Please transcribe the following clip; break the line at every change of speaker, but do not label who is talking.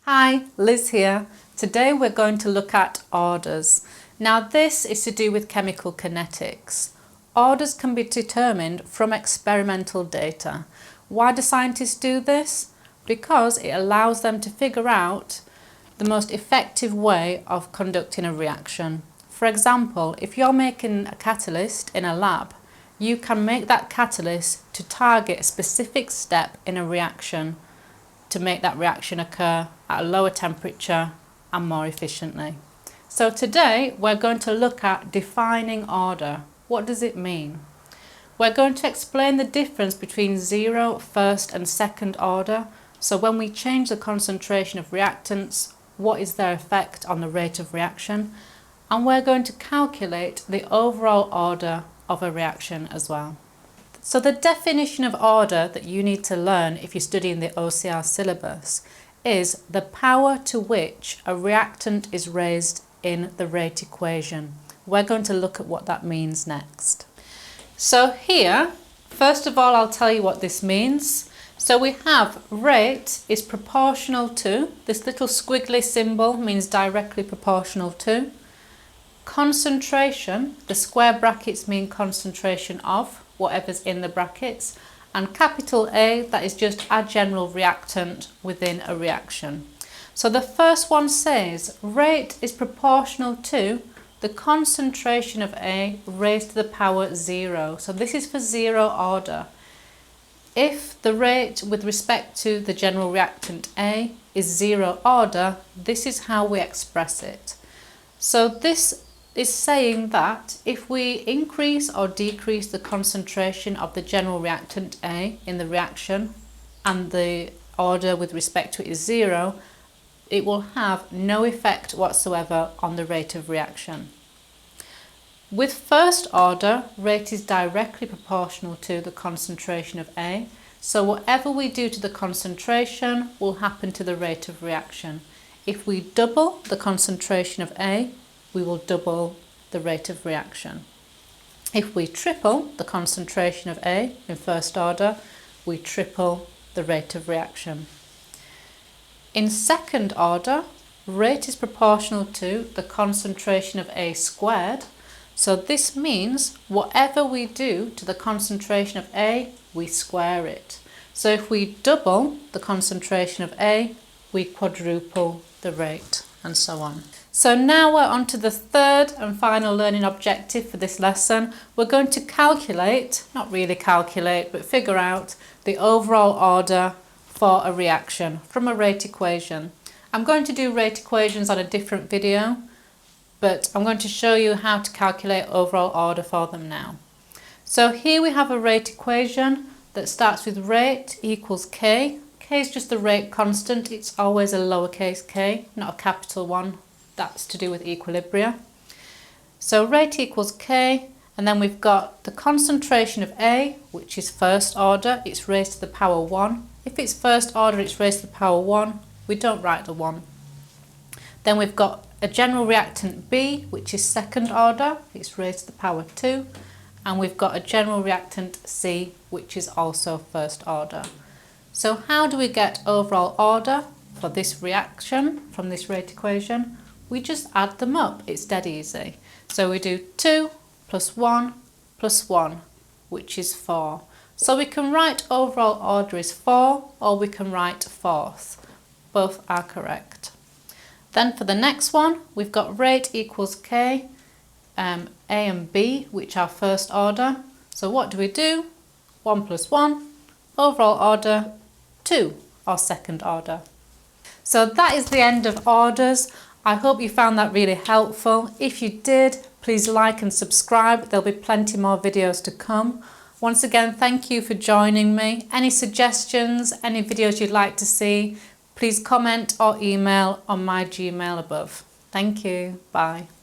Hi, Liz here. Today we're going to look at orders. Now this is to do with chemical kinetics. Orders can be determined from experimental data. Why do scientists do this? Because it allows them to figure out the most effective way of conducting a reaction. For example, if you're making a catalyst in a lab, you can make that catalyst to target a specific step in a reaction to make that reaction occur at a lower temperature and more efficiently. So today we're going to look at defining order. What does it mean? We're going to explain the difference between zero, first and second order. So when we change the concentration of reactants, what is their effect on the rate of reaction? And we're going to calculate the overall order of a reaction as well. So the definition of order that you need to learn if you're studying the OCR syllabus is the power to which a reactant is raised in the rate equation. We're going to look at what that means next. So here, first of all, I'll tell you what this means. So we have rate is proportional to, this little squiggly symbol means directly proportional to. Concentration, the square brackets mean concentration of whatever's in the brackets, and capital A, that is just our general reactant within a reaction. So the first one says rate is proportional to the concentration of A raised to the power 0. So this is for zero order. If the rate with respect to the general reactant A is zero order, this is how we express it. So this is saying that if we increase or decrease the concentration of the general reactant A in the reaction and the order with respect to it is 0, it will have no effect whatsoever on the rate of reaction. With first order, rate is directly proportional to the concentration of A, so whatever we do to the concentration will happen to the rate of reaction. If we double the concentration of A, we will double the rate of reaction. If we triple the concentration of A in first order, we triple the rate of reaction. In second order, rate is proportional to the concentration of A squared. So this means whatever we do to the concentration of A, we square it. So if we double the concentration of A, we quadruple the rate, and so on. So now we're on to the third and final learning objective for this lesson. We're going to calculate, not really calculate, but figure out the overall order for a reaction from a rate equation. I'm going to do rate equations on a different video, but I'm going to show you how to calculate overall order for them now. So here we have a rate equation that starts with rate equals K. K is just the rate constant. It's always a lowercase k, not a capital one. That's to do with equilibria. So rate equals K, and then we've got the concentration of A, which is first order. It's raised to the power 1. If it's first order, it's raised to the power 1. We don't write the 1. Then we've got a general reactant B, which is second order. It's raised to the power 2. And we've got a general reactant C, which is also first order. So how do we get overall order for this reaction from this rate equation? We just add them up. It's dead easy. So we do 2 plus 1 plus 1, which is 4. So we can write overall order is 4, or we can write fourth. Both are correct. Then for the next one, we've got rate equals K, A and B, which are first order. So what do we do? 1 plus 1, overall order 2, or second order. So that is the end of orders. I hope you found that really helpful. If you did, please like and subscribe. There'll be plenty more videos to come. Once again, thank you for joining me. Any suggestions, any videos you'd like to see, please comment or email on my Gmail above. Thank you. Bye.